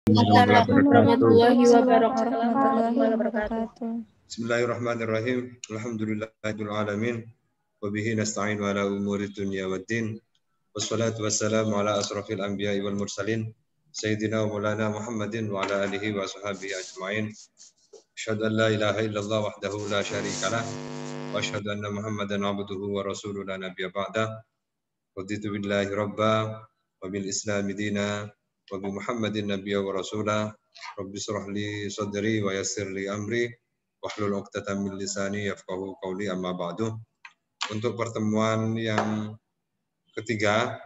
Assalamualaikum warahmatullahi warahmatullahi wabarakatuh. Bismillahirrahmanirrahim. Alhamdulillahirabbil alamin. Wa bihi nasta'in ala umuri dunya waddin. Wassalatu wassalamu ala asrafil anbiya'i wal mursalin sayyidina wa maulana Muhammadin wa ala alihi wa sahbihi ajma'in. Asyhadu an la ilaha illallah wahdahu la syarikalah wa asyhadu anna Muhammadan abduhu wa rasuluhu la nabiyya ba'dah. Raditu billahi rabba wa bil islami dina wa bi Muhammadin nabiyya wa rasulah. Rabbi shrah li sadri wa yassir li amri wahlul 'uqdatam min lisani yafqahu qawli, amma ba'du. Untuk pertemuan yang ketiga,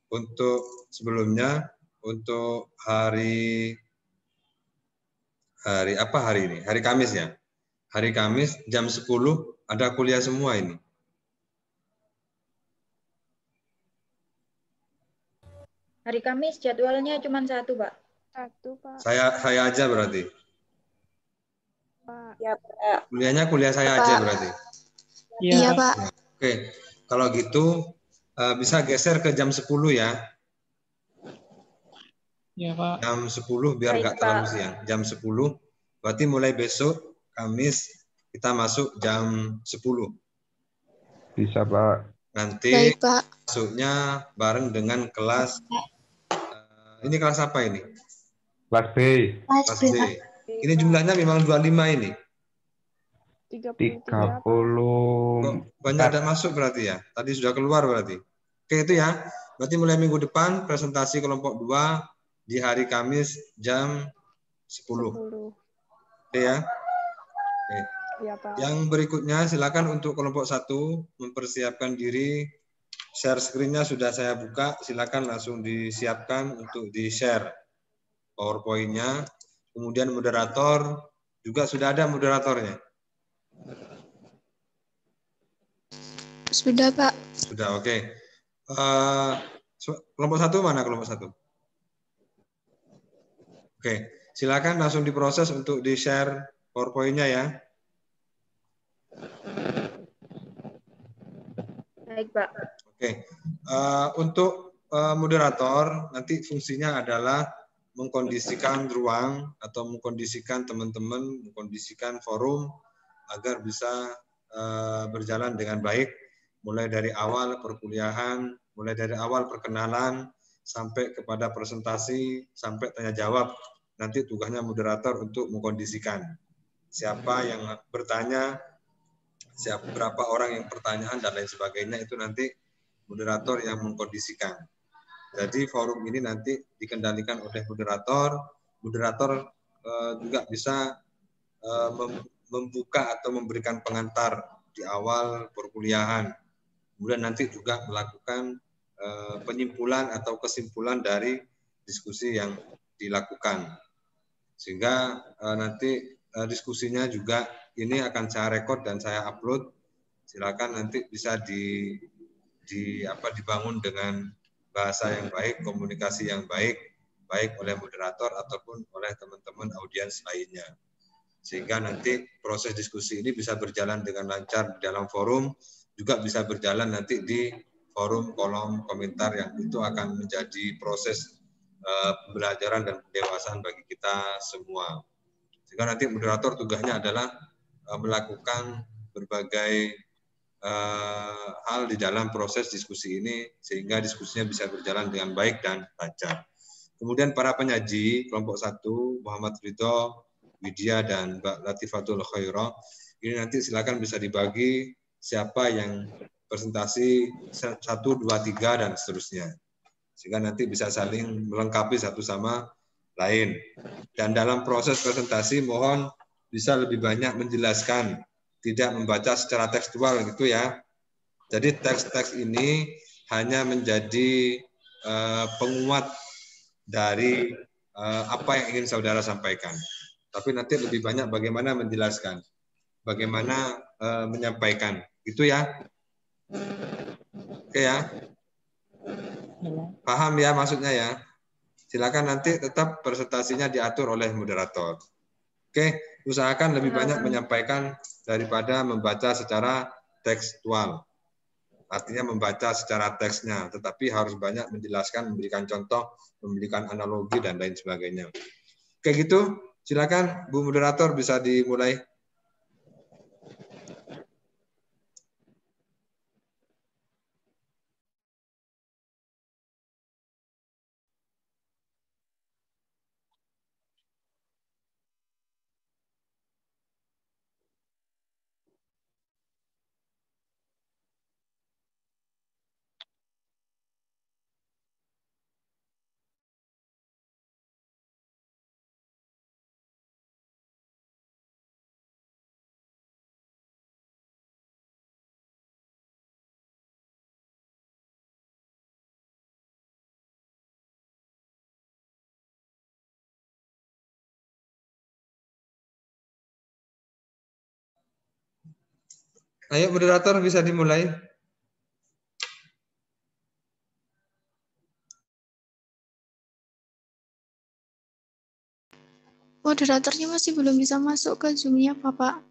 untuk sebelumnya, untuk hari apa hari ini? Hari Kamis ya. Hari Kamis jam 10 ada kuliah semua ini. Hari Kamis jadwalnya cuma satu, Pak. Satu, Pak. Saya aja berarti. Pak. Ya, Pak. Kuliah saya aja berarti. Iya, Pak. Oke, kalau gitu bisa geser ke jam 10 ya. Iya, Pak. Jam 10 biar nggak terlalu siang. Jam 10, berarti mulai besok Kamis kita masuk jam 10. Bisa, Pak. Nanti Baik, Pak. masuknya bareng dengan kelas, ini kelas apa ini? Kelas B. Kelas B. Ini jumlahnya memang 25 ini. 30. Kok banyak ada masuk berarti ya? Tadi sudah keluar berarti. Oke, itu ya. Berarti mulai minggu depan presentasi kelompok 2 di hari Kamis jam 10. Oke ya. Oke. Iya, Pak. Yang berikutnya silakan untuk kelompok 1 mempersiapkan diri. Share screen-nya sudah saya buka, silakan langsung disiapkan untuk di-share PowerPoint-nya. Kemudian moderator juga sudah ada moderatornya. Sudah, Pak. Sudah, oke. Kelompok 1 mana kelompok 1? Oke, silakan langsung diproses untuk di-share PowerPoint-nya ya. Baik, Pak. Oke, untuk moderator nanti fungsinya adalah mengkondisikan ruang atau mengkondisikan teman-teman, mengkondisikan forum agar bisa berjalan dengan baik, mulai dari awal perkuliahan, mulai dari awal perkenalan, sampai kepada presentasi, sampai tanya jawab. Nanti tugasnya moderator untuk mengkondisikan. Siapa yang bertanya, berapa orang yang pertanyaan, dan lain sebagainya, itu nanti moderator yang mengkondisikan. Jadi forum ini nanti dikendalikan oleh moderator. Moderator juga bisa membuka atau memberikan pengantar di awal perkuliahan. Kemudian nanti juga melakukan penyimpulan atau kesimpulan dari diskusi yang dilakukan. Sehingga nanti diskusinya juga ini akan saya rekod dan saya upload. Silakan nanti bisa dibangun dengan bahasa yang baik, komunikasi yang baik, baik oleh moderator ataupun oleh teman-teman audiens lainnya. Sehingga nanti proses diskusi ini bisa berjalan dengan lancar di dalam forum, juga bisa berjalan nanti di forum kolom komentar yang itu akan menjadi proses pembelajaran dan pendewasaan bagi kita semua. Sehingga nanti moderator tugasnya adalah melakukan berbagai hal di dalam proses diskusi ini sehingga diskusinya bisa berjalan dengan baik dan lancar. Kemudian para penyaji kelompok 1 Muhammad Ridho, Widya dan Mbak Latifatul Khairah, ini nanti silakan bisa dibagi siapa yang presentasi 1, 2, 3 dan seterusnya. Sehingga nanti bisa saling melengkapi satu sama lain. Dan dalam proses presentasi mohon bisa lebih banyak menjelaskan, tidak membaca secara tekstual gitu ya. Jadi teks-teks ini hanya menjadi penguat dari apa yang ingin saudara sampaikan. Tapi nanti lebih banyak bagaimana menjelaskan, bagaimana menyampaikan. Gitu ya. Oke ya. Paham ya maksudnya ya. Silakan nanti tetap presentasinya diatur oleh moderator. Oke, usahakan lebih banyak menyampaikan daripada membaca secara tekstual. Artinya membaca secara teksnya, tetapi harus banyak menjelaskan, memberikan contoh, memberikan analogi, dan lain sebagainya. Kayak gitu, silakan Bu Moderator bisa dimulai. Ayo Moderator bisa dimulai. Moderatornya masih belum bisa masuk ke Zoom-nya, Bapak.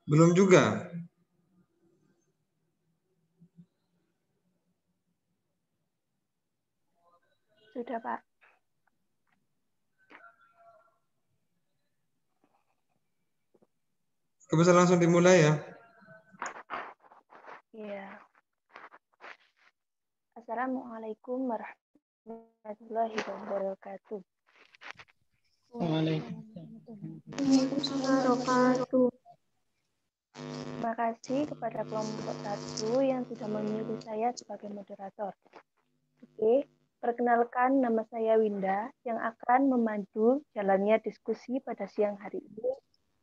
Belum juga. Sudah, Pak. Bisa langsung dimulai ya. Iya. Assalamualaikum warahmatullahi wabarakatuh. Waalaikumsalam. Terima kasih kepada kelompok 1 yang sudah memilih saya sebagai moderator. Oke, perkenalkan nama saya Winda yang akan memandu jalannya diskusi pada siang hari ini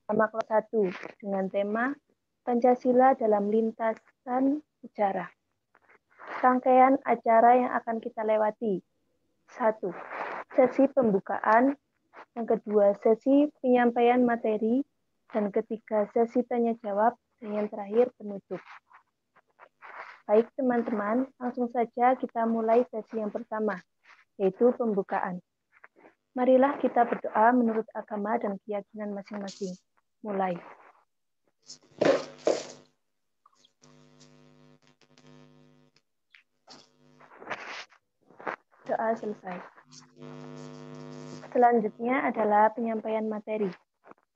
sama kelas 1 dengan tema Pancasila dalam Lintasan Sejarah. Rangkaian acara yang akan kita lewati. 1. Sesi pembukaan. Yang kedua, sesi penyampaian materi. Dan ketiga, sesi tanya jawab. Dan yang terakhir, penutup. Baik teman-teman, langsung saja kita mulai sesi yang pertama, yaitu pembukaan. Marilah kita berdoa menurut agama dan keyakinan masing-masing. Mulai. Doa selesai. Selanjutnya adalah penyampaian materi.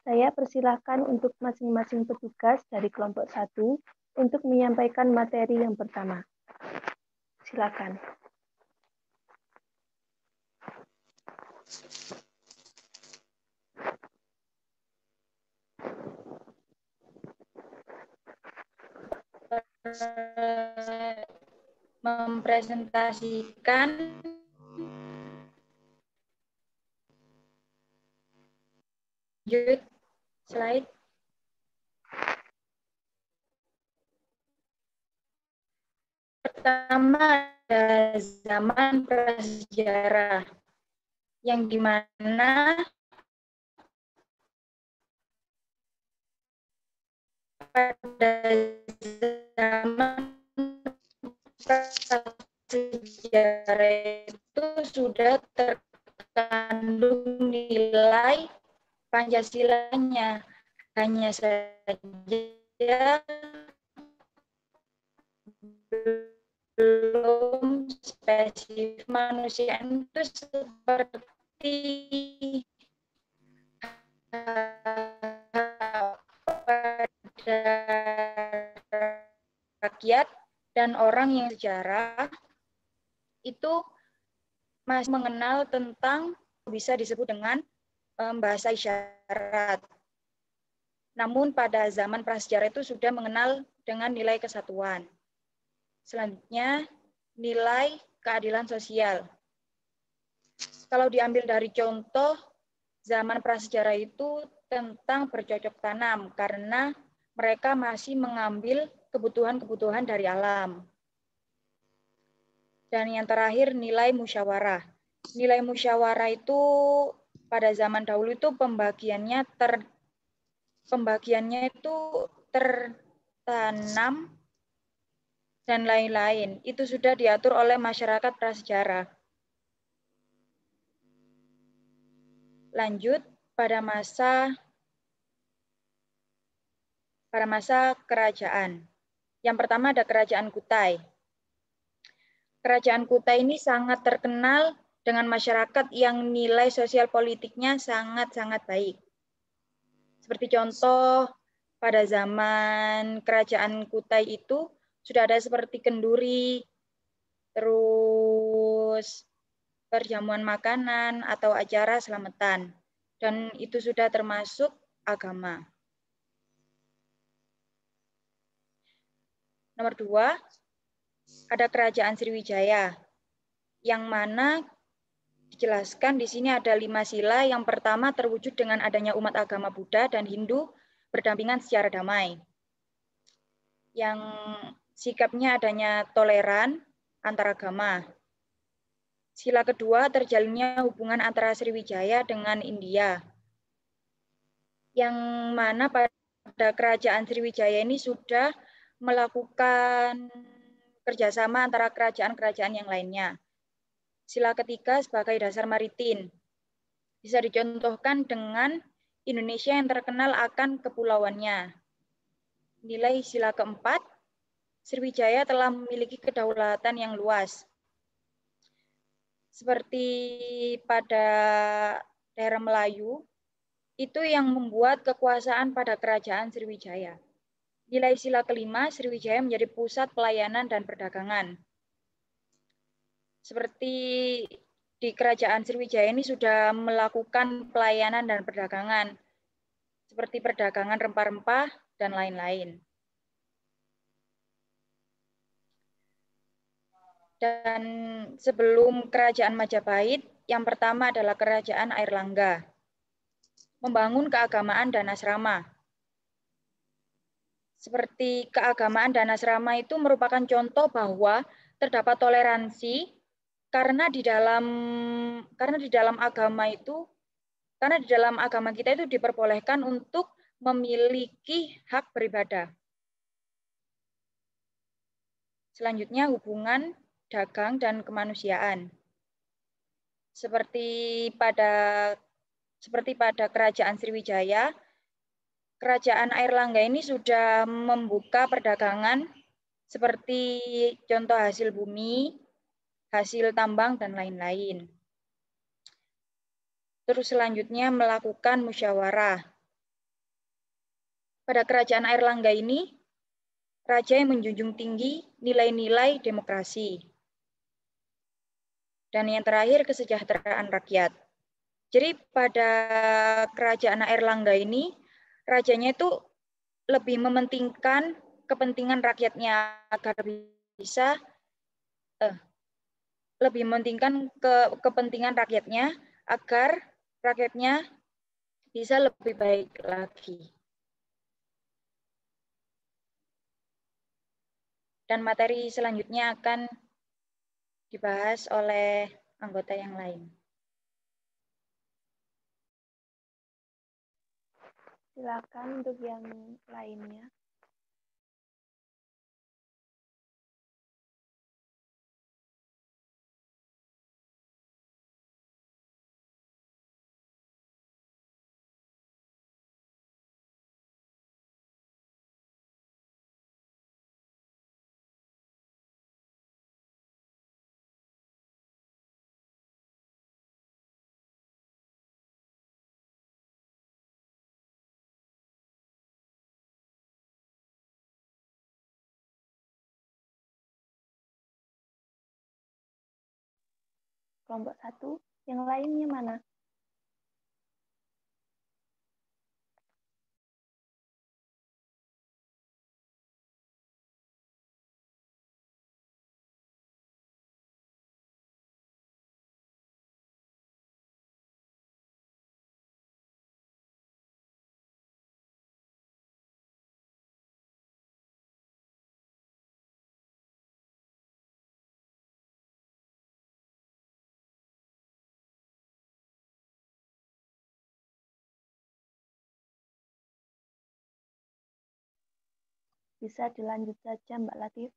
Saya persilahkan untuk masing-masing petugas dari kelompok 1 untuk menyampaikan materi yang pertama. Silakan. Mempresentasikan slide. Pertama ada zaman prasejarah, yang dimana pada zaman prasejarah itu sudah terkandung nilai Pancasilanya. Hanya saja belum spesifik manusia itu seperti pada rakyat dan orang yang sejarah itu masih mengenal tentang bisa disebut dengan bahasa isyarat. Namun pada zaman prasejarah itu sudah mengenal dengan nilai kesatuan. Selanjutnya, nilai keadilan sosial. Kalau diambil dari contoh, zaman prasejarah itu tentang bercocok tanam karena mereka masih mengambil kebutuhan-kebutuhan dari alam. Dan yang terakhir, nilai musyawarah. Nilai musyawarah itu pada zaman dahulu itu pembagiannya itu tertanam dan lain-lain. Itu sudah diatur oleh masyarakat prasejarah. Lanjut pada masa kerajaan. Yang pertama ada Kerajaan Kutai. Kerajaan Kutai ini sangat terkenal dengan masyarakat yang nilai sosial politiknya sangat-sangat baik. Seperti contoh, pada zaman Kerajaan Kutai itu sudah ada seperti kenduri, terus perjamuan makanan atau acara selamatan. Dan itu sudah termasuk agama. Nomor 2, ada Kerajaan Sriwijaya, yang mana dijelaskan di sini ada 5 sila. Yang pertama terwujud dengan adanya umat agama Buddha dan Hindu berdampingan secara damai. Yang sikapnya adanya toleran antar agama. Sila kedua terjalinnya hubungan antara Sriwijaya dengan India. Yang mana pada Kerajaan Sriwijaya ini sudah melakukan kerjasama antara kerajaan-kerajaan yang lainnya. Sila ketiga sebagai dasar maritim. Bisa dicontohkan dengan Indonesia yang terkenal akan kepulauannya. Nilai sila keempat, Sriwijaya telah memiliki kedaulatan yang luas. Seperti pada daerah Melayu, itu yang membuat kekuasaan pada Kerajaan Sriwijaya. Nilai sila kelima, Sriwijaya menjadi pusat pelayanan dan perdagangan. Seperti di Kerajaan Sriwijaya ini sudah melakukan pelayanan dan perdagangan, seperti perdagangan rempah-rempah dan lain-lain. Dan sebelum Kerajaan Majapahit, yang pertama adalah Kerajaan Airlangga. Membangun keagamaan dan asrama. Seperti keagamaan dan asrama itu merupakan contoh bahwa terdapat toleransi karena di dalam agama kita itu diperbolehkan untuk memiliki hak beribadah. Selanjutnya hubungan dagang dan kemanusiaan. Seperti pada Kerajaan Sriwijaya, Kerajaan Airlangga ini sudah membuka perdagangan seperti contoh hasil bumi, hasil tambang, dan lain-lain. Terus selanjutnya melakukan musyawarah. Pada Kerajaan Airlangga ini, raja yang menjunjung tinggi nilai-nilai demokrasi. Dan yang terakhir, kesejahteraan rakyat. Jadi pada Kerajaan Airlangga ini, rajanya itu lebih mementingkan kepentingan rakyatnya agar bisa kepentingan rakyatnya agar rakyatnya bisa lebih baik lagi. Dan materi selanjutnya akan dibahas oleh anggota yang lain. Silakan untuk yang lainnya. kelompok 1, yang lainnya mana? Bisa dilanjut saja, Mbak Latif.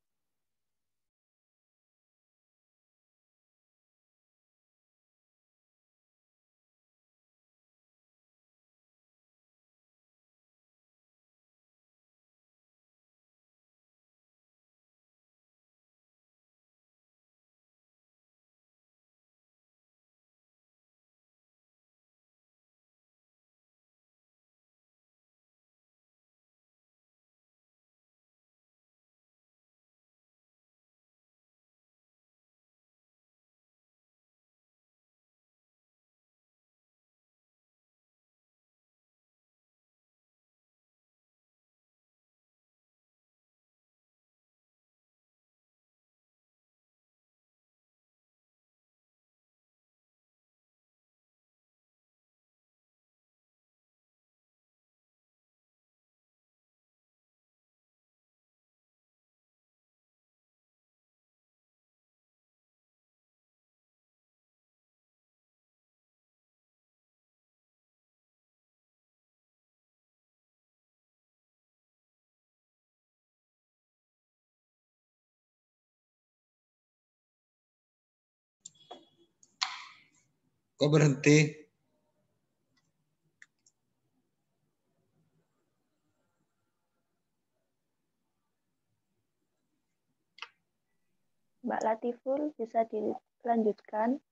Kok berhenti? Mbak Latiful, bisa dilanjutkan?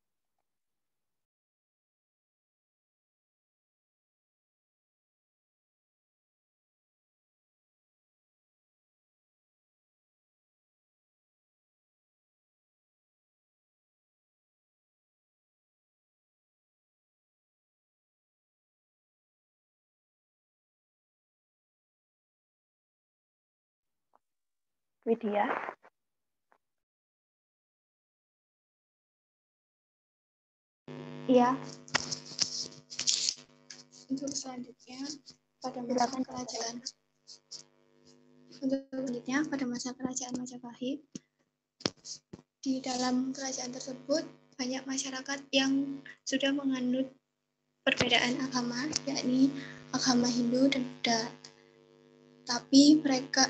Widya? Iya. Untuk selanjutnya pada masa Silakan. kerajaan. Untuk selanjutnya pada masa kerajaan Majapahit, di dalam kerajaan tersebut banyak masyarakat yang sudah menganut perbedaan agama, yakni agama Hindu dan Buddha. Tapi mereka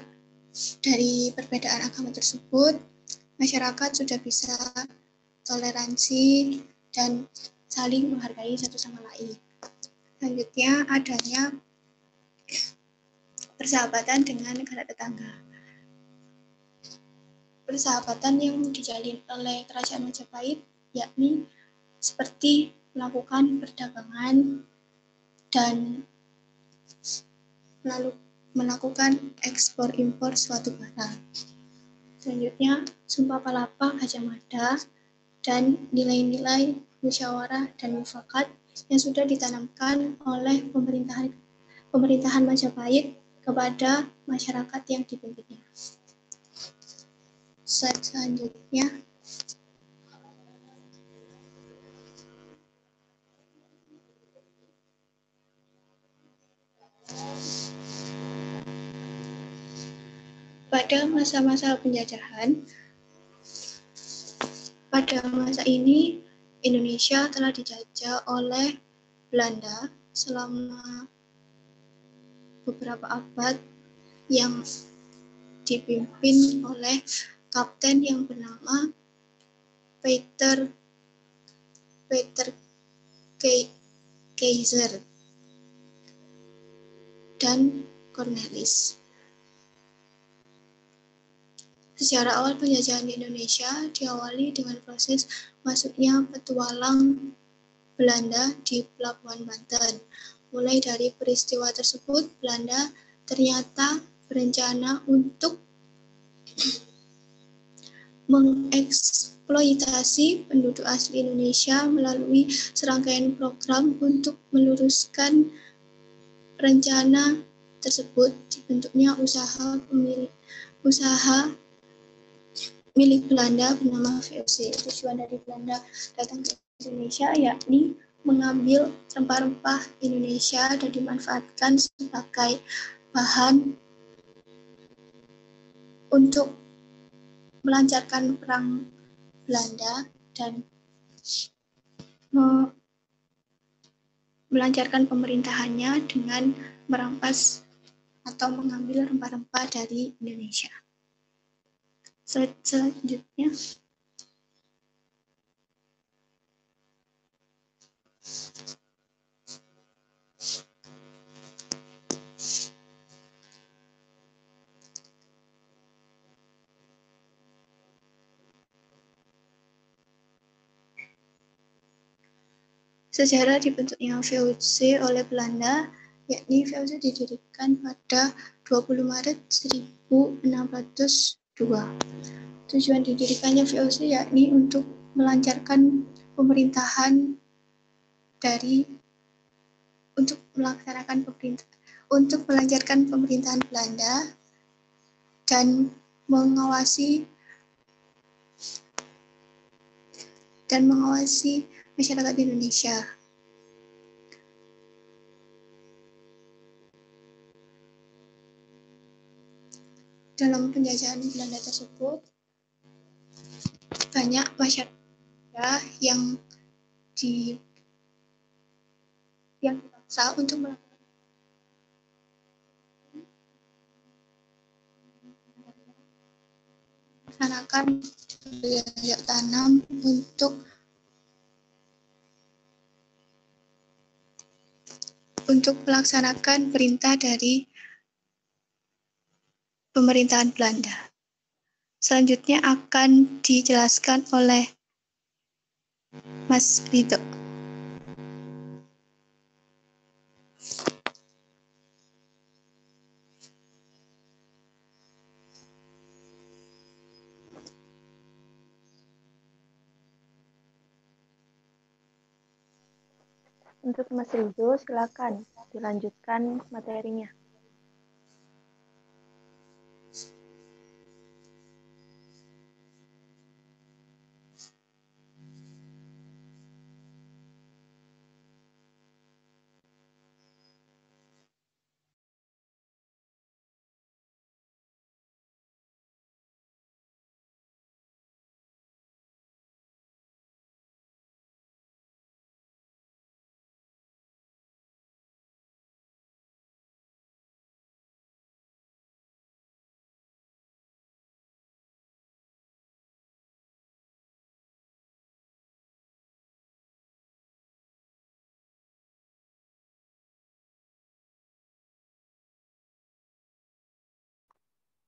dari perbedaan agama tersebut, masyarakat sudah bisa toleransi dan saling menghargai satu sama lain. Selanjutnya adanya persahabatan dengan negara tetangga. Persahabatan yang dijalin oleh kerajaan Majapahit yakni seperti melakukan perdagangan dan melakukan ekspor impor suatu barang. Selanjutnya Sumpah Palapa Gajah Mada dan nilai-nilai musyawarah dan mufakat yang sudah ditanamkan oleh pemerintahan Majapahit kepada masyarakat yang dipimpinnya. Slide selanjutnya. Pada masa-masa penjajahan, pada masa ini Indonesia telah dijajah oleh Belanda selama beberapa abad yang dipimpin oleh kapten yang bernama Peter Keyser dan Cornelis. Sejarah awal penjajahan di Indonesia diawali dengan proses masuknya petualang Belanda di Pelabuhan Banten. Mulai dari peristiwa tersebut, Belanda ternyata berencana untuk mengeksploitasi penduduk asli Indonesia melalui serangkaian program untuk meluruskan rencana tersebut. Dibentuknya usaha milik Belanda bernama VOC. Tujuan dari Belanda datang ke Indonesia yakni mengambil rempah-rempah Indonesia dan dimanfaatkan sebagai bahan untuk melancarkan perang Belanda dan melancarkan pemerintahannya dengan merampas atau mengambil rempah-rempah dari Indonesia. Selanjutnya, sejarah dibentuknya VOC oleh Belanda, yakni VOC didirikan pada 20 Maret 1602. Tujuan didirikannya VOC yakni untuk melancarkan pemerintahan untuk melancarkan pemerintahan Belanda dan mengawasi masyarakat Indonesia. Dalam penjajahan Belanda tersebut, banyak masyarakat yang dipaksa untuk melaksanakan cocok tanam untuk melaksanakan perintah dari pemerintahan Belanda. Selanjutnya akan dijelaskan oleh Mas Ridho. Untuk Mas Ridho, silakan dilanjutkan materinya.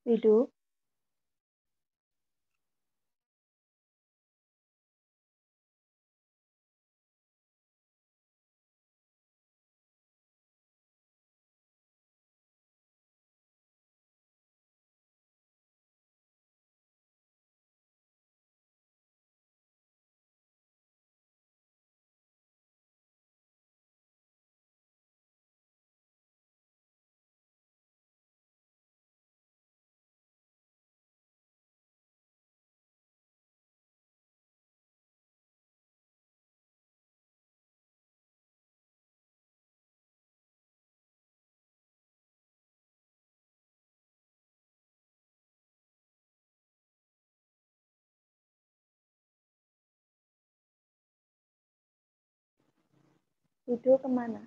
Ridho. Ridho kemana?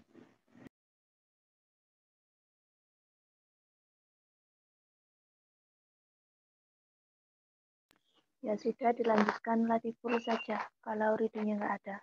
Ya sudah, dilanjutkan Latiful saja, kalau Ridhonya nggak ada.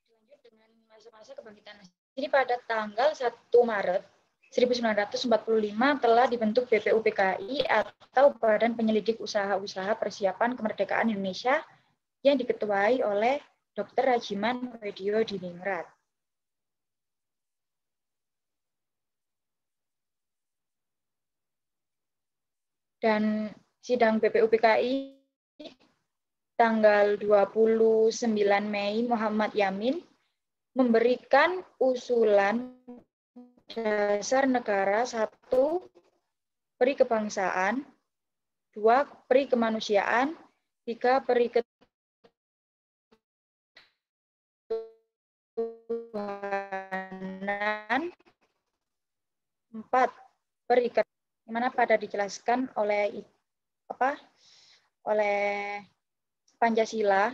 Lanjut dengan masa-masa kebangkitan nasional. Jadi pada tanggal 1 Maret 1945 telah dibentuk BPUPKI atau Badan Penyelidik Usaha-Usaha Persiapan Kemerdekaan Indonesia yang diketuai oleh Dr. Rajiman Wedio Diningrat. Dan sidang BPUPKI tanggal 29 Mei Muhammad Yamin memberikan usulan dasar negara 1, peri kebangsaan, 2, peri kemanusiaan, 3, peri ketuhanan, 4, peri di mana pada dijelaskan oleh Pancasila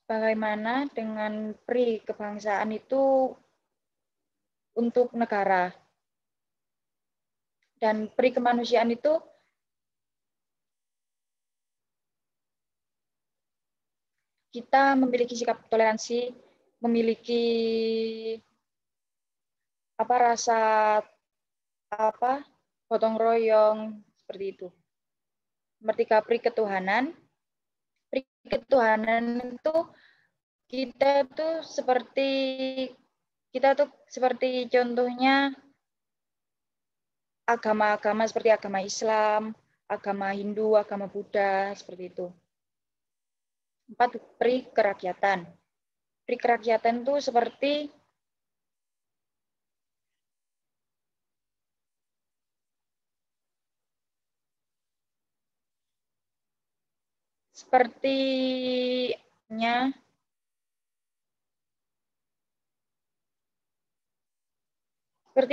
bagaimana dengan peri kebangsaan itu untuk negara dan peri kemanusiaan itu kita memiliki sikap toleransi, memiliki rasa gotong royong seperti itu. Nomor 3, peri ketuhanan. Peri ketuhanan itu kita tuh seperti contohnya agama-agama seperti agama Islam, agama Hindu, agama Buddha seperti itu. 4, peri kerakyatan. Peri kerakyatan itu seperti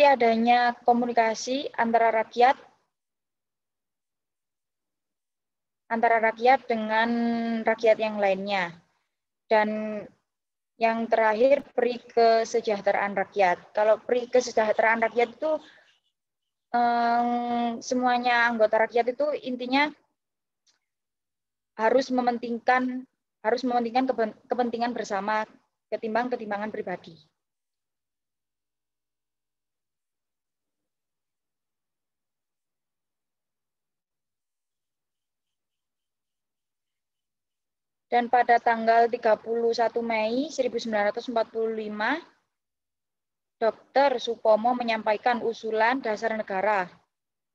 adanya komunikasi antara rakyat dengan rakyat yang lainnya. Dan yang terakhir, peri kesejahteraan rakyat. Kalau peri kesejahteraan rakyat itu semuanya anggota rakyat itu intinya harus mementingkan kepentingan bersama ketimbang ketimbangan pribadi. Dan pada tanggal 31 Mei 1945, Dr. Supomo menyampaikan usulan dasar negara.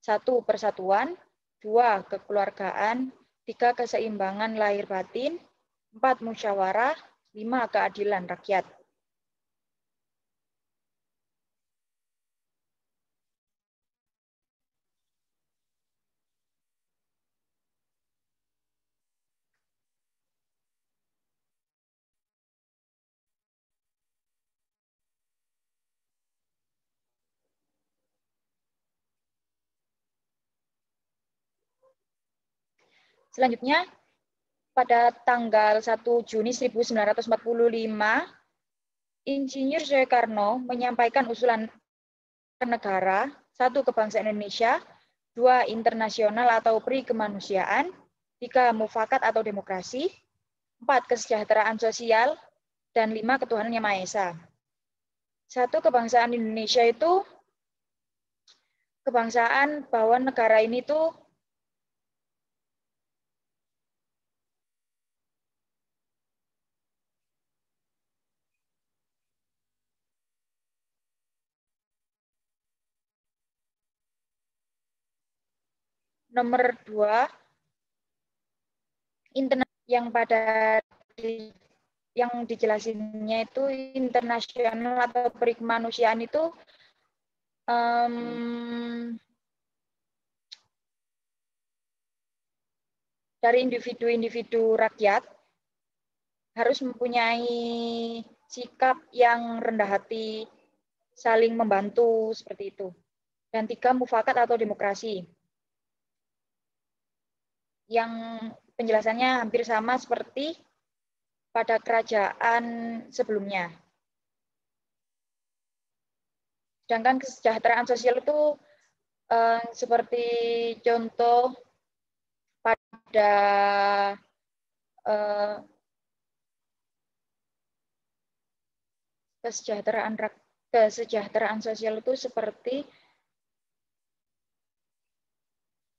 1, persatuan, 2, kekeluargaan, 3, keseimbangan lahir batin, 4, musyawarah, 5, keadilan rakyat. Selanjutnya, pada tanggal 1 Juni 1945, Insinyur Soekarno menyampaikan usulan negara, 1, kebangsaan Indonesia, 2, internasional atau peri kemanusiaan, 3, mufakat atau demokrasi, 4, kesejahteraan sosial, dan 5, ketuhanan yang Maha Esa. 1, kebangsaan Indonesia itu kebangsaan bahwa negara ini tuh nomor 2, yang dijelasinnya itu internasional atau peri kemanusiaan itu dari individu-individu rakyat harus mempunyai sikap yang rendah hati, saling membantu seperti itu. Dan 3, mufakat atau demokrasi. Yang penjelasannya hampir sama seperti pada kerajaan sebelumnya. Sedangkan kesejahteraan sosial itu seperti contoh pada kesejahteraan sosial itu seperti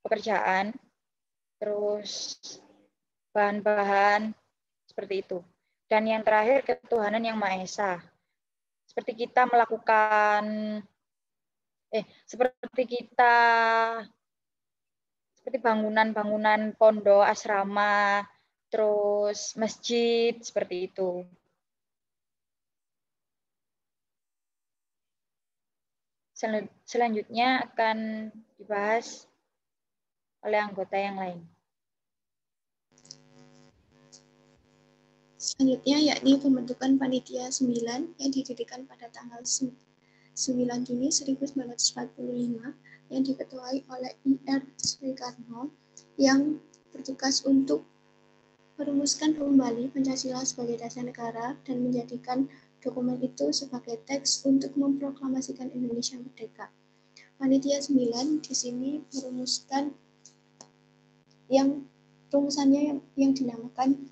pekerjaan, terus bahan-bahan seperti itu. Dan yang terakhir ketuhanan yang Maha Esa. Seperti kita seperti bangunan-bangunan pondok, asrama, terus masjid, seperti itu. Selanjutnya akan dibahas oleh anggota yang lain. Selanjutnya yakni pembentukan Panitia 9 yang didirikan pada tanggal 9 Juni 1945 yang diketuai oleh I.R. Soekarno yang bertugas untuk merumuskan kembali Pancasila sebagai dasar negara dan menjadikan dokumen itu sebagai teks untuk memproklamasikan Indonesia merdeka. Panitia 9 di sini merumuskan rumusannya yang dinamakan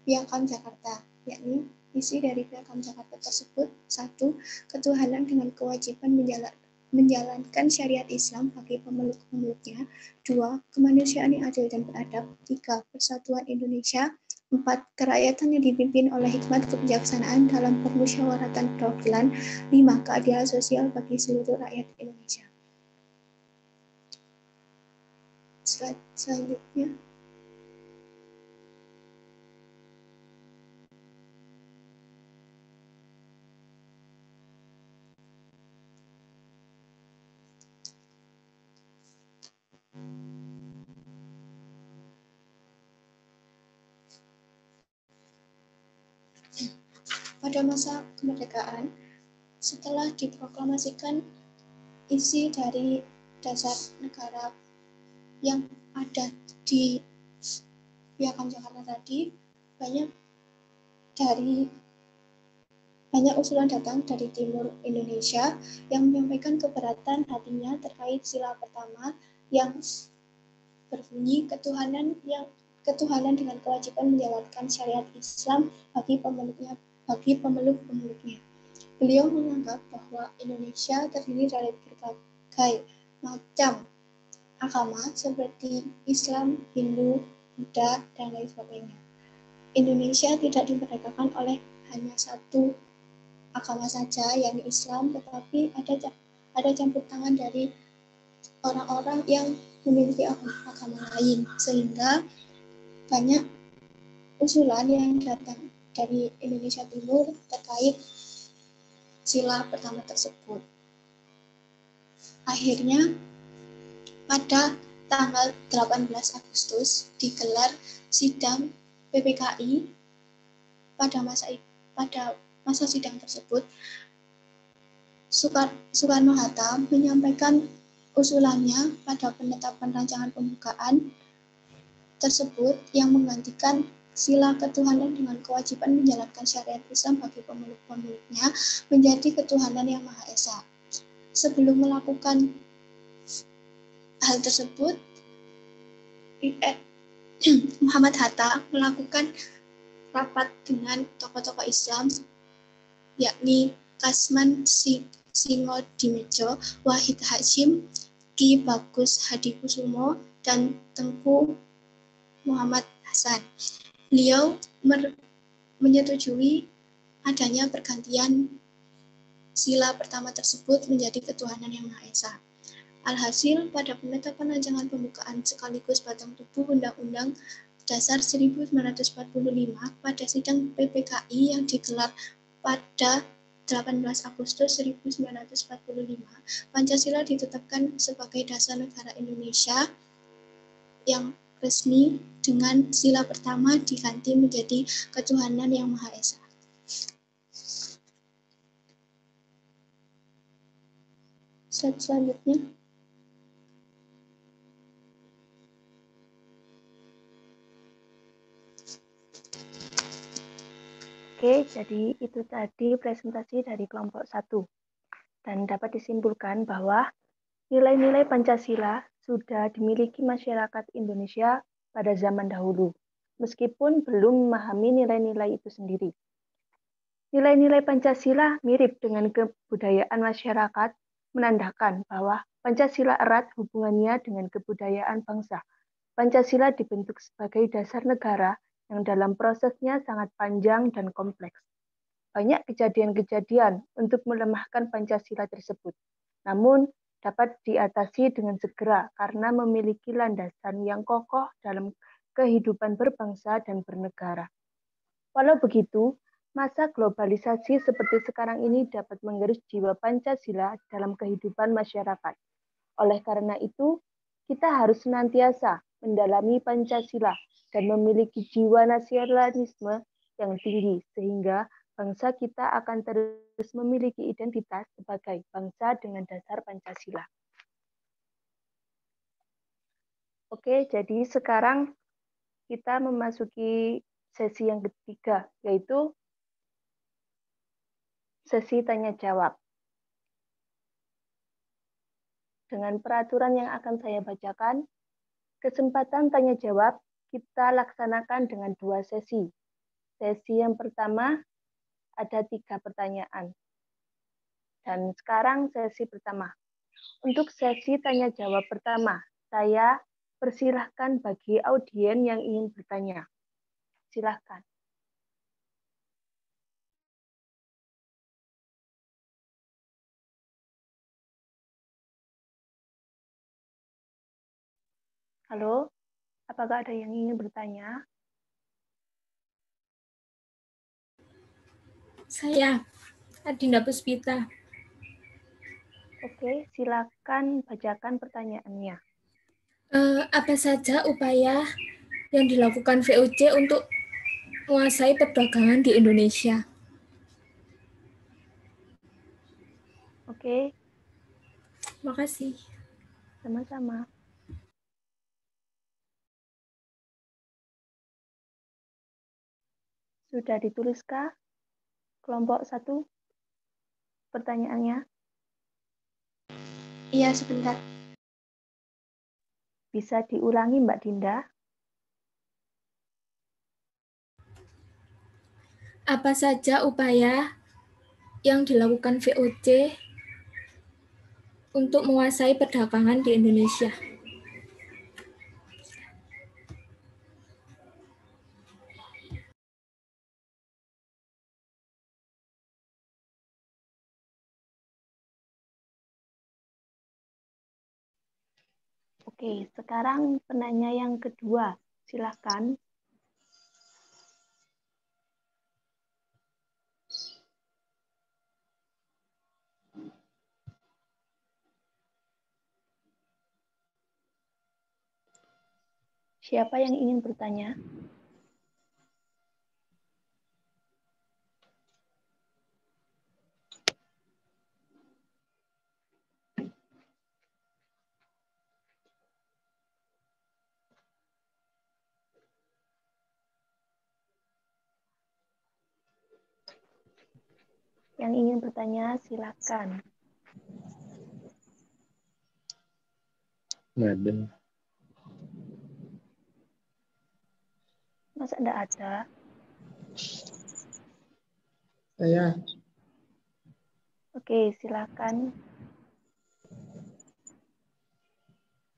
Piagam Jakarta, yakni isi dari Piagam Jakarta tersebut: 1. Ketuhanan dengan kewajiban menjalankan syariat Islam bagi pemeluk-pemeluknya. 2. Kemanusiaan yang adil dan beradab. 3. Persatuan Indonesia. 4. Kerakyatan yang dipimpin oleh hikmat kebijaksanaan dalam permusyawaratan perwakilan. 5. Keadilan sosial bagi seluruh rakyat Indonesia. Slide selanjutnya. Pada masa kemerdekaan, setelah diproklamasikan isi dari dasar negara yang ada di Piagam Jakarta tadi, banyak usulan datang dari timur Indonesia yang menyampaikan keberatan hatinya terkait sila pertama yang berbunyi ketuhanan dengan kewajiban menjalankan syariat Islam bagi pemeluk-pemeluknya. Beliau menganggap bahwa Indonesia terdiri dari berbagai macam agama seperti Islam, Hindu, Buddha, dan lain sebagainya. Indonesia tidak dimerdekakan oleh hanya satu agama saja, yakni Islam, tetapi ada campur tangan dari orang-orang yang memiliki agama lain, sehingga banyak usulan yang datang dari Indonesia Timur terkait sila pertama tersebut. Akhirnya pada tanggal 18 Agustus digelar sidang PPKI. Pada masa sidang tersebut, Soekarno-Hatta menyampaikan usulannya pada penetapan rancangan pembukaan tersebut yang menggantikan sila ketuhanan dengan kewajiban menjalankan syariat Islam bagi pemeluk-pemeluknya menjadi ketuhanan yang Maha Esa. Sebelum melakukan hal tersebut, Muhammad Hatta melakukan rapat dengan tokoh-tokoh Islam, yakni Kasman Singodimedjo, Wahid Hasyim, Ki Bagus Hadikusumo, dan Tengku Muhammad Hasan. Beliau menyetujui adanya pergantian sila pertama tersebut menjadi ketuhanan yang Maha Esa. Alhasil, pada penetapan rancangan pembukaan sekaligus batang tubuh Undang-Undang Dasar 1945 pada sidang PPKI yang digelar pada 18 Agustus 1945, Pancasila ditetapkan sebagai dasar negara Indonesia yang resmi dengan sila pertama diganti menjadi ketuhanan yang Maha Esa. Slide selanjutnya. Oke, jadi itu tadi presentasi dari kelompok 1. Dan dapat disimpulkan bahwa nilai-nilai Pancasila sudah dimiliki masyarakat Indonesia pada zaman dahulu. meskipun belum memahami nilai-nilai itu sendiri. Nilai-nilai Pancasila mirip dengan kebudayaan masyarakat, menandakan bahwa Pancasila erat hubungannya dengan kebudayaan bangsa. Pancasila dibentuk sebagai dasar negara yang dalam prosesnya sangat panjang dan kompleks. Banyak kejadian-kejadian untuk melemahkan Pancasila tersebut, namun dapat diatasi dengan segera karena memiliki landasan yang kokoh dalam kehidupan berbangsa dan bernegara. Walau begitu, masa globalisasi seperti sekarang ini dapat menggerus jiwa Pancasila dalam kehidupan masyarakat. Oleh karena itu, kita harus senantiasa mendalami Pancasila dan memiliki jiwa nasionalisme yang tinggi, sehingga bangsa kita akan terus memiliki identitas sebagai bangsa dengan dasar Pancasila. Oke, jadi sekarang kita memasuki sesi yang ketiga, yaitu sesi tanya-jawab. Dengan peraturan yang akan saya bacakan, kesempatan tanya-jawab kita laksanakan dengan 2 sesi. Sesi yang pertama ada 3 pertanyaan. Dan sekarang sesi pertama. Untuk sesi tanya-jawab pertama, saya persilahkan bagi audien yang ingin bertanya. Silahkan. Halo, apakah ada yang ingin bertanya? Saya, Adinda Puspita. Oke, silakan bacakan pertanyaannya. Apa saja upaya yang dilakukan VOC untuk menguasai perdagangan di Indonesia? Oke, Makasih. sama-sama. Sudah dituliskah? Kelompok 1 pertanyaannya? Iya, sebentar. Bisa diulangi Mbak Dinda? Apa saja upaya yang dilakukan VOC untuk menguasai perdagangan di Indonesia? Oke, sekarang penanya yang kedua. Silakan. Siapa yang ingin bertanya? Yang ingin bertanya, silakan. Nggak ada. Masa enggak ada? Saya Oke, silakan.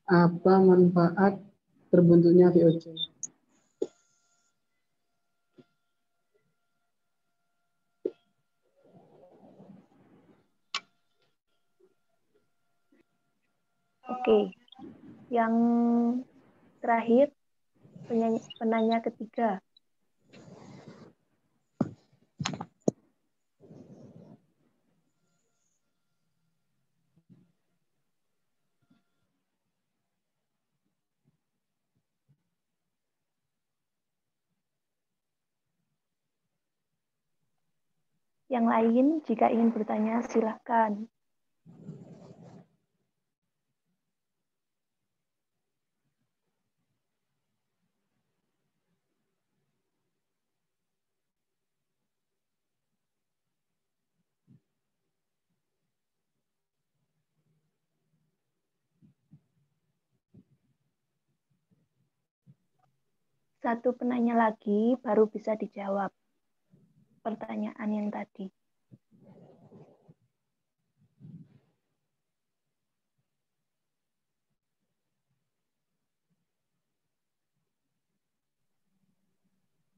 apa manfaat terbentuknya VOC? Oke, yang terakhir penanya ketiga. Yang lain, jika ingin bertanya, silakan. Satu penanya lagi baru bisa dijawab pertanyaan yang tadi.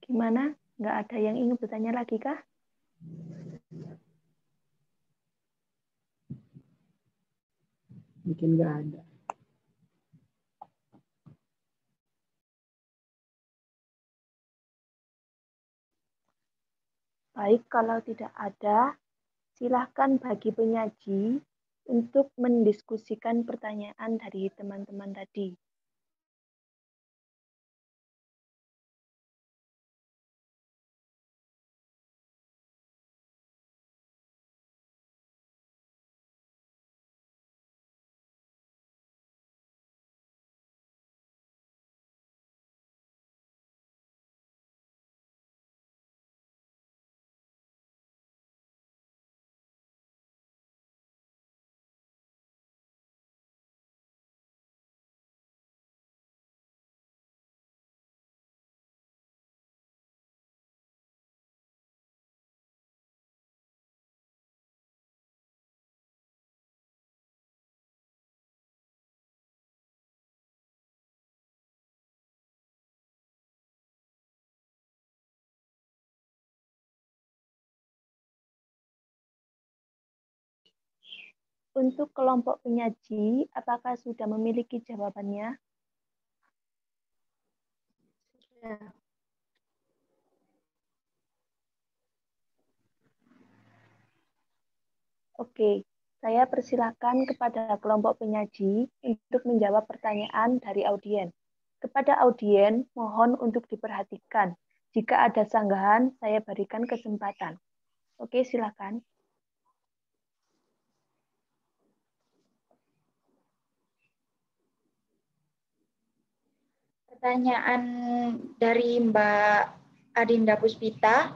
Gimana? Nggak ada yang ingin bertanya lagi kah? Mungkin nggak ada. Baik, kalau tidak ada, silakan bagi penyaji untuk mendiskusikan pertanyaan dari teman-teman tadi. Untuk kelompok penyaji, apakah sudah memiliki jawabannya? Oke, saya persilakan kepada kelompok penyaji untuk menjawab pertanyaan dari audien. Kepada audien, mohon untuk diperhatikan. Jika ada sanggahan, saya berikan kesempatan. Oke, silakan. Pertanyaan dari Mbak Adinda Puspita,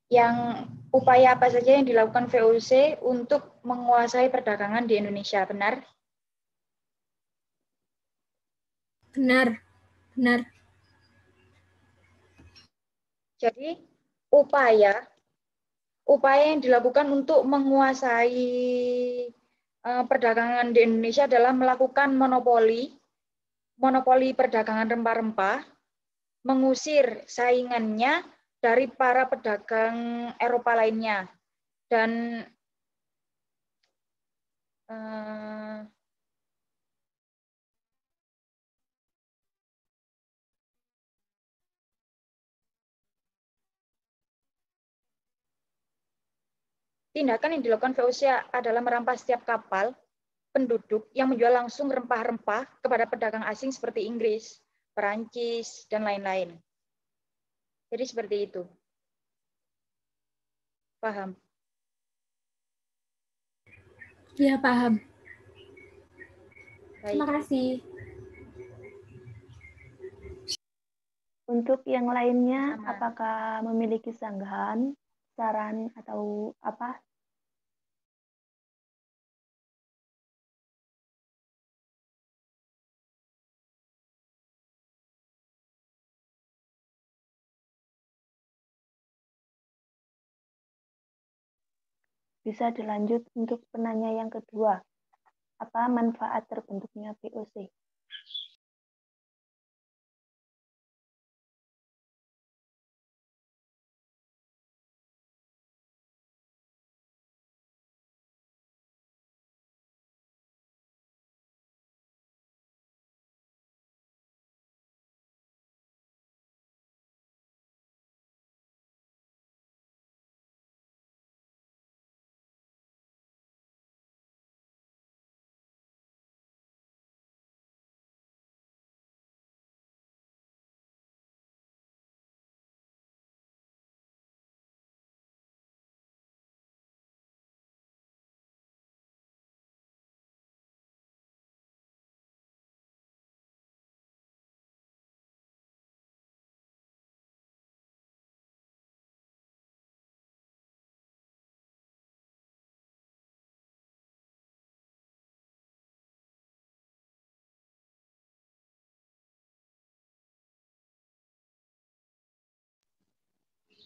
yang upaya apa saja yang dilakukan VOC untuk menguasai perdagangan di Indonesia, benar? Benar, benar. Jadi upaya yang dilakukan untuk menguasai perdagangan di Indonesia adalah melakukan monopoli perdagangan rempah-rempah, mengusir saingannya dari para pedagang Eropa lainnya, dan tindakan yang dilakukan VOC adalah merampas setiap kapal penduduk yang menjual langsung rempah-rempah kepada pedagang asing seperti Inggris, Perancis, dan lain-lain. Jadi seperti itu. Paham? Ya, paham. Terima Baik. kasih. Untuk yang lainnya, Sama. apakah memiliki sanggahan, saran, atau apa? Bisa dilanjut untuk penanya yang kedua. Apa manfaat terbentuknya VOC?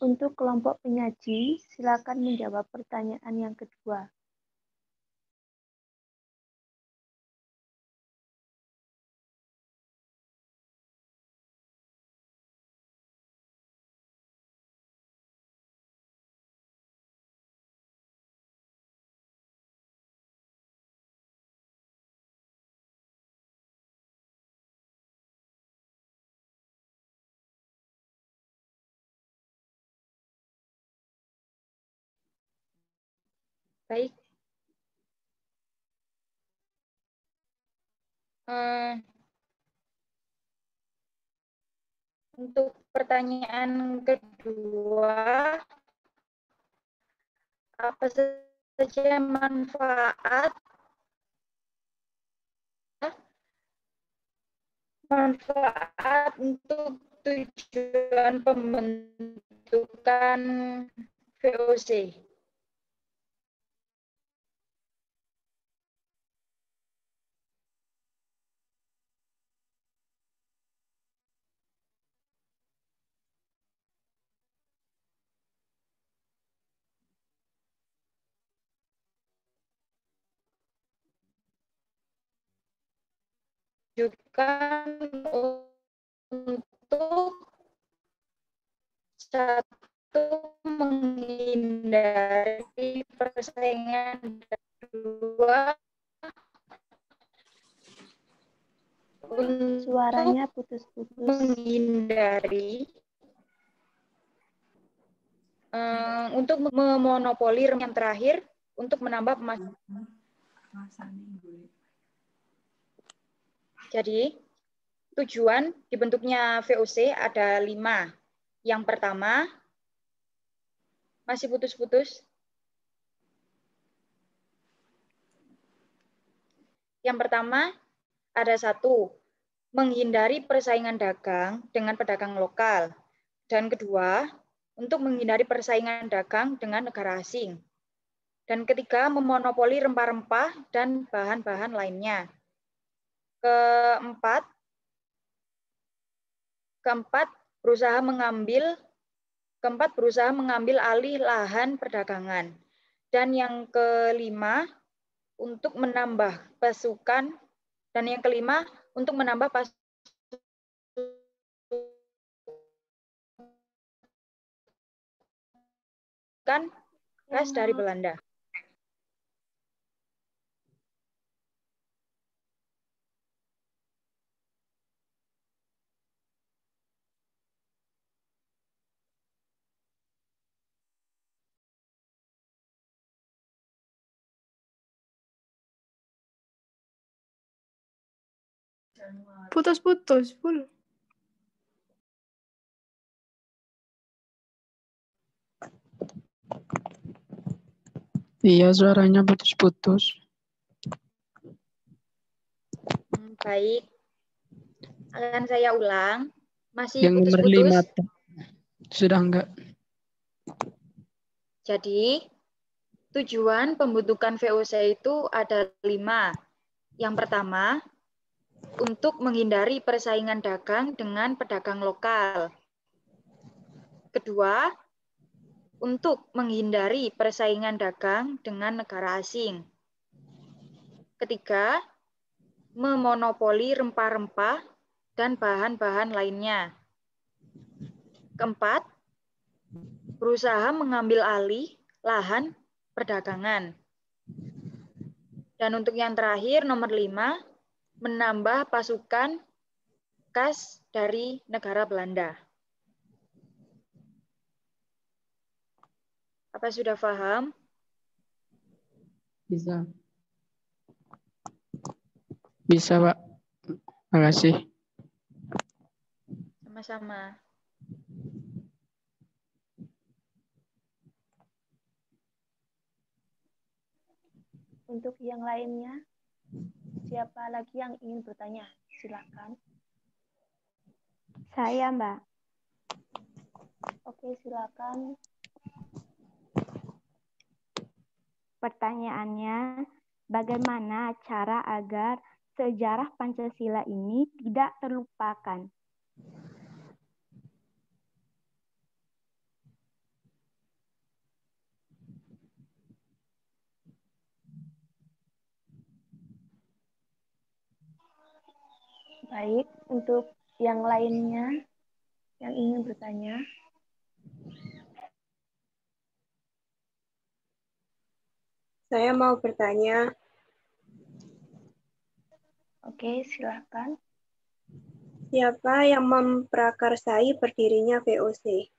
Untuk kelompok penyaji, silakan menjawab pertanyaan yang kedua. Baik. Untuk pertanyaan kedua, apa saja manfaat untuk tujuan pembentukan VOC? Tujukan untuk satu, menghindari persaingan, dua, Suaranya putus-putus. Menghindari untuk memonopoli yang terakhir untuk menambah Jadi tujuan dibentuknya VOC ada 5. Yang pertama, masih putus-putus. Yang pertama ada 1, menghindari persaingan dagang dengan pedagang lokal. Dan kedua, untuk menghindari persaingan dagang dengan negara asing. Dan ketiga, memonopoli rempah-rempah dan bahan-bahan lainnya. Keempat, berusaha mengambil alih lahan perdagangan. Dan yang kelima, untuk menambah pasukan. Dan yang kelima, untuk menambah pasukan gas dari Belanda. Putus-putus, full. Iya, suaranya putus-putus. Baik. Akan saya ulang. Masih Yang nomor 5 sudah enggak. Jadi, tujuan pembentukan VOC itu ada 5. Yang pertama, untuk menghindari persaingan dagang dengan pedagang lokal. Kedua, untuk menghindari persaingan dagang dengan negara asing. Ketiga, memonopoli rempah-rempah dan bahan-bahan lainnya. Keempat, berusaha mengambil alih lahan perdagangan. Dan untuk yang terakhir, nomor 5, menambah pasukan kas dari negara Belanda. Apa sudah paham? Bisa. Bisa, Pak. Makasih. Sama-sama. Untuk yang lainnya, siapa lagi yang ingin bertanya? Silakan. Saya, Mbak. Oke, silakan. Pertanyaannya, bagaimana cara agar sejarah Pancasila ini tidak terlupakan? Baik, untuk yang lainnya yang ingin bertanya. Saya mau bertanya. Oke, silakan. Siapa yang memprakarsai berdirinya VOC?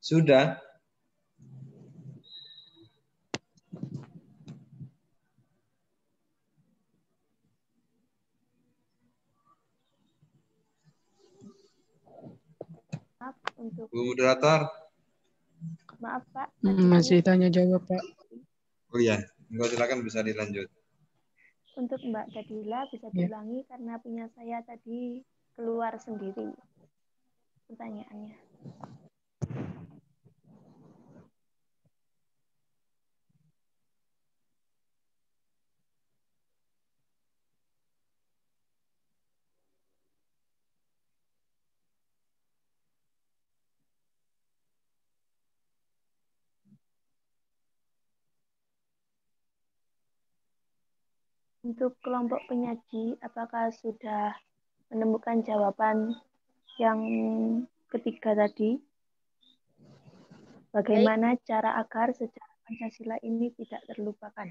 Sudah? Maaf untuk Bu Moderator? maaf Pak. Masih tanya jawab, Pak. Oh iya, enggak, silakan bisa dilanjut. Untuk Mbak Dadila bisa Ya. diulangi karena punya saya tadi keluar sendiri pertanyaannya. Untuk kelompok penyaji, apakah sudah menemukan jawaban yang ketiga tadi? Bagaimana cara agar sejarah Pancasila ini tidak terlupakan?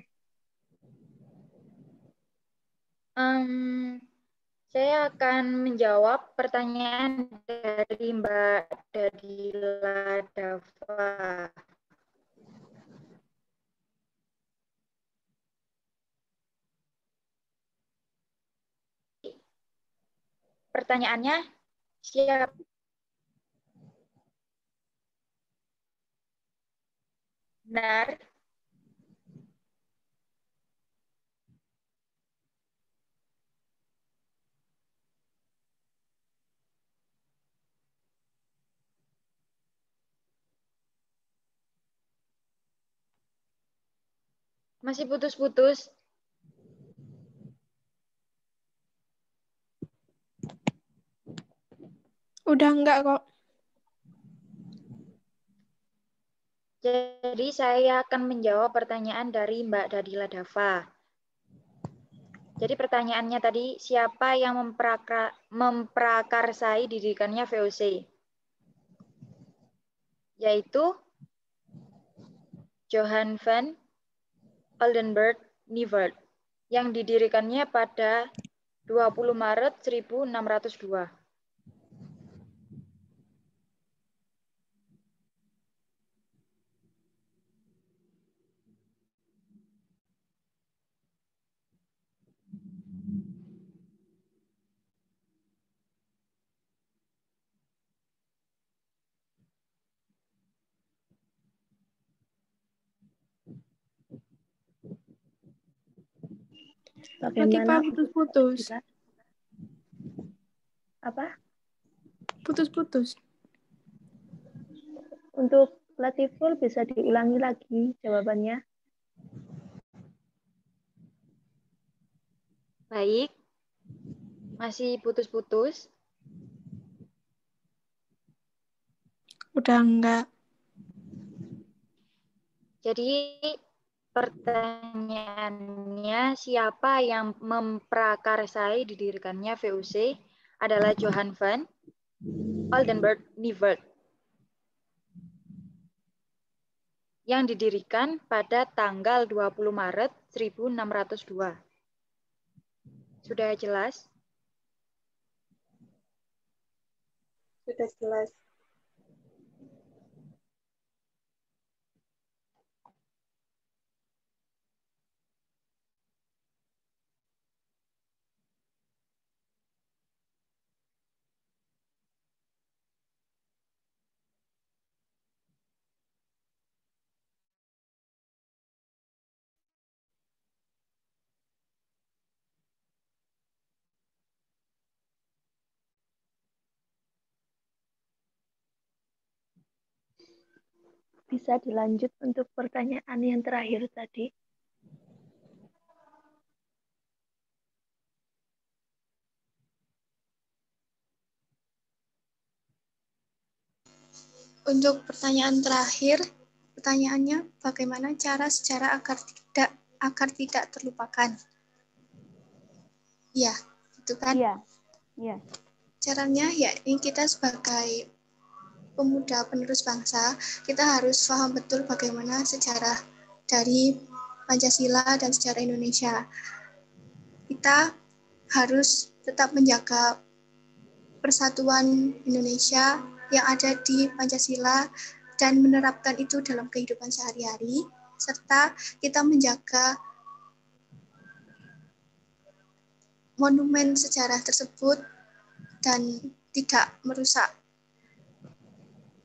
Saya akan menjawab pertanyaan dari Mbak Dadila Dava. Pertanyaannya, siapa benar masih putus-putus? Udah enggak kok. Jadi saya akan menjawab pertanyaan dari Mbak Dadila Dava. Jadi pertanyaannya tadi, siapa yang memprakarsai didirikannya VOC? Yaitu Johan van Oldenburg Nievert. yang didirikannya pada 20 Maret 1602. Bagaimana Pak putus-putus. Apa? Putus-putus. Untuk Latiful bisa diulangi lagi jawabannya. Baik. Masih putus-putus? Udah enggak. Jadi pertanyaannya, siapa yang memprakarsai didirikannya VOC adalah Johann van Oldenburg Nievert yang didirikan pada tanggal 20 Maret 1602. Sudah jelas? Sudah jelas. Bisa dilanjut untuk pertanyaan yang terakhir tadi. Untuk pertanyaan terakhir, pertanyaannya bagaimana cara sejarah agar tidak terlupakan? Ya, itu kan? Iya. Caranya yakni kita sebagai pemuda penerus bangsa, kita harus paham betul bagaimana sejarah dari Pancasila dan sejarah Indonesia. Kita harus tetap menjaga persatuan Indonesia yang ada di Pancasila dan menerapkan itu dalam kehidupan sehari-hari, serta kita menjaga monumen sejarah tersebut dan tidak merusak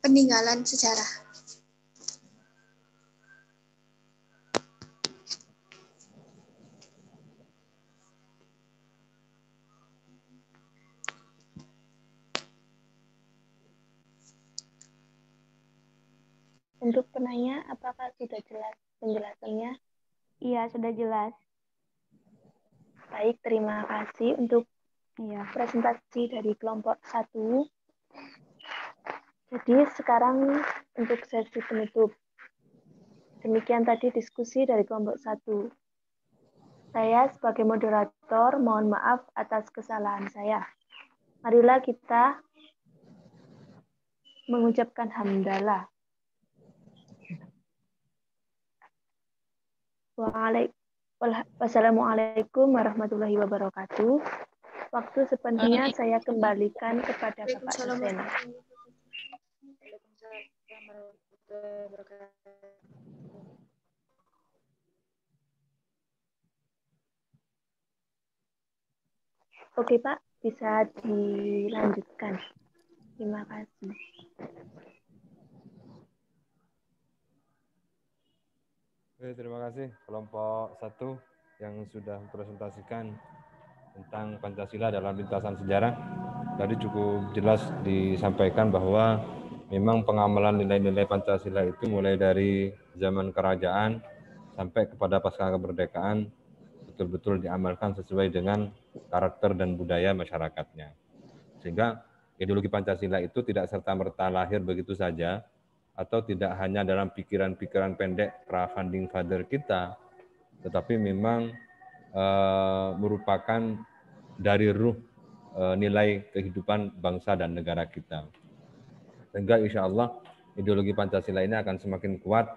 peninggalan sejarah. Untuk penanya, apakah sudah jelas penjelasannya? Iya, sudah jelas. Baik, terima kasih untuk presentasi dari kelompok 1. Jadi sekarang untuk sesi penutup. Demikian tadi diskusi dari kelompok 1. Saya sebagai moderator mohon maaf atas kesalahan saya. Marilah kita mengucapkan hamdalah. Wassalamualaikum warahmatullahi wabarakatuh. Waktu sepenuhnya saya kembalikan kepada Bapak dosen. Oke Pak, bisa dilanjutkan. Terima kasih. Oke, terima kasih kelompok 1 yang sudah mempresentasikan tentang Pancasila dalam lintasan sejarah. Tadi cukup jelas disampaikan bahwa memang pengamalan nilai-nilai Pancasila itu mulai dari zaman kerajaan sampai kepada pasca kemerdekaan betul-betul diamalkan sesuai dengan karakter dan budaya masyarakatnya. Sehingga ideologi Pancasila itu tidak serta-merta lahir begitu saja, atau tidak hanya dalam pikiran-pikiran pendek pra-founding father kita, tetapi memang merupakan dari ruh nilai kehidupan bangsa dan negara kita. Sehingga insya Allah ideologi Pancasila ini akan semakin kuat,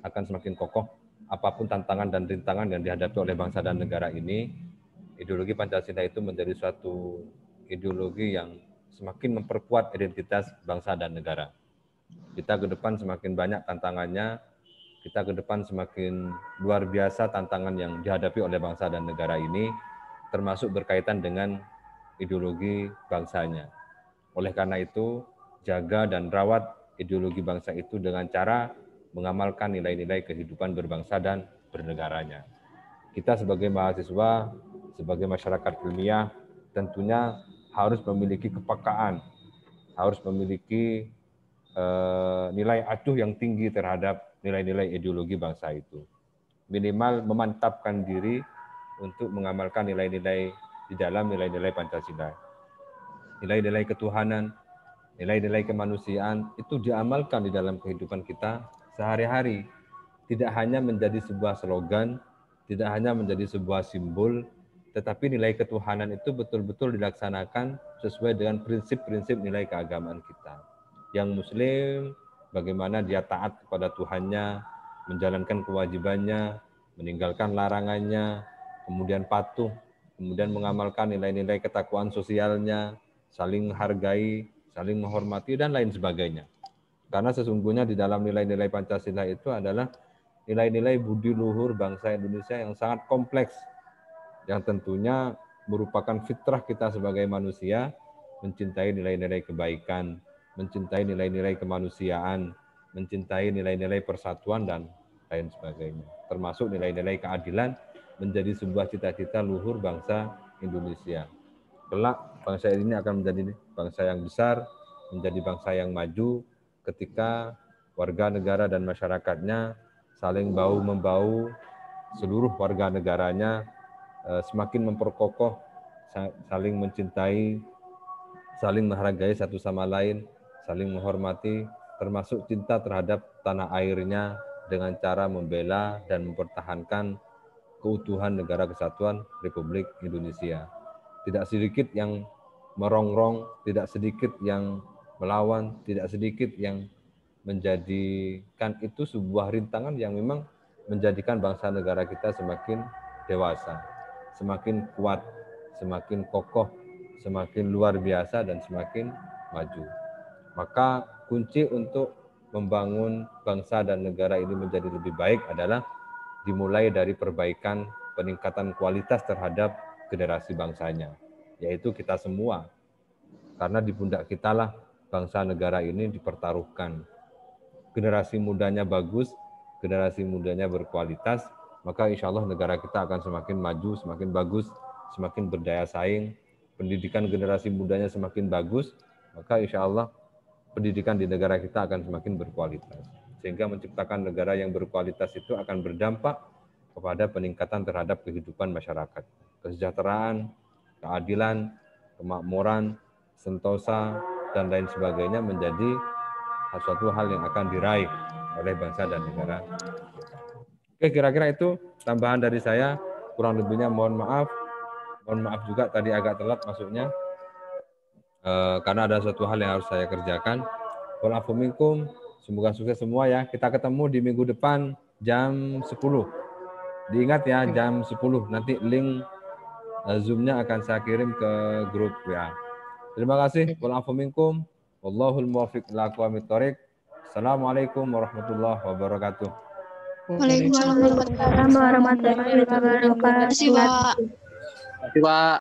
akan semakin kokoh apapun tantangan dan rintangan yang dihadapi oleh bangsa dan negara ini, ideologi Pancasila itu menjadi suatu ideologi yang semakin memperkuat identitas bangsa dan negara. Kita ke depan semakin banyak tantangannya, kita ke depan semakin luar biasa tantangan yang dihadapi oleh bangsa dan negara ini, termasuk berkaitan dengan ideologi bangsanya. Oleh karena itu, jaga dan rawat ideologi bangsa itu dengan cara mengamalkan nilai-nilai kehidupan berbangsa dan bernegaranya. Kita sebagai mahasiswa, sebagai masyarakat ilmiah, tentunya harus memiliki kepekaan, harus memiliki nilai acuh yang tinggi terhadap nilai-nilai ideologi bangsa itu. Minimal memantapkan diri untuk mengamalkan nilai-nilai di dalam nilai-nilai Pancasila. Nilai-nilai ketuhanan, nilai-nilai kemanusiaan itu diamalkan di dalam kehidupan kita sehari-hari. Tidak hanya menjadi sebuah slogan, tidak hanya menjadi sebuah simbol, tetapi nilai ketuhanan itu betul-betul dilaksanakan sesuai dengan prinsip-prinsip nilai keagamaan kita. Yang Muslim, bagaimana dia taat kepada Tuhannya, menjalankan kewajibannya, meninggalkan larangannya, kemudian patuh, kemudian mengamalkan nilai-nilai ketakwaan sosialnya, saling menghargai, saling menghormati, dan lain sebagainya. Karena sesungguhnya di dalam nilai-nilai Pancasila itu adalah nilai-nilai budi luhur bangsa Indonesia yang sangat kompleks, yang tentunya merupakan fitrah kita sebagai manusia, mencintai nilai-nilai kebaikan, mencintai nilai-nilai kemanusiaan, mencintai nilai-nilai persatuan, dan lain sebagainya. Termasuk nilai-nilai keadilan menjadi sebuah cita-cita luhur bangsa Indonesia. Kelak bangsa ini akan menjadi bangsa yang besar, menjadi bangsa yang maju ketika warga negara dan masyarakatnya saling bahu-membahu, seluruh warga negaranya semakin memperkokoh, saling mencintai, saling menghargai satu sama lain, saling menghormati, termasuk cinta terhadap tanah airnya dengan cara membela dan mempertahankan keutuhan Negara Kesatuan Republik Indonesia. Tidak sedikit yang merongrong, tidak sedikit yang melawan, tidak sedikit yang menjadikan itu sebuah rintangan yang memang menjadikan bangsa negara kita semakin dewasa, semakin kuat, semakin kokoh, semakin luar biasa, dan semakin maju. Maka kunci untuk membangun bangsa dan negara ini menjadi lebih baik adalah dimulai dari perbaikan peningkatan kualitas terhadap generasi bangsanya, yaitu kita semua. Karena di pundak kita lah bangsa negara ini dipertaruhkan. Generasi mudanya bagus, generasi mudanya berkualitas, maka insya Allah negara kita akan semakin maju, semakin bagus, semakin berdaya saing. Pendidikan generasi mudanya semakin bagus, maka insya Allah pendidikan di negara kita akan semakin berkualitas. Sehingga menciptakan negara yang berkualitas itu akan berdampak kepada peningkatan terhadap kehidupan masyarakat. Kesejahteraan, keadilan, kemakmuran, sentosa, dan lain sebagainya menjadi suatu hal yang akan diraih oleh bangsa dan negara. Oke, kira-kira itu tambahan dari saya. Kurang lebihnya mohon maaf. Mohon maaf juga tadi agak telat masuknya. Karena ada suatu hal yang harus saya kerjakan. Walafu minkum, semoga sukses semua ya. Kita ketemu di minggu depan jam 10. Diingat ya, jam 10. Nanti link Zoom-nya akan saya kirim ke grup WA. Terima kasih. Walafu minkum. Wallahul muwaffiq ila aqwamit thoriq. Assalamualaikum warahmatullahi wabarakatuh. Waalaikumsalam warahmatullahi wabarakatuh. Warahmatullahi wabarakatuh. Terima kasih, Pak. Terima kasih, Pak.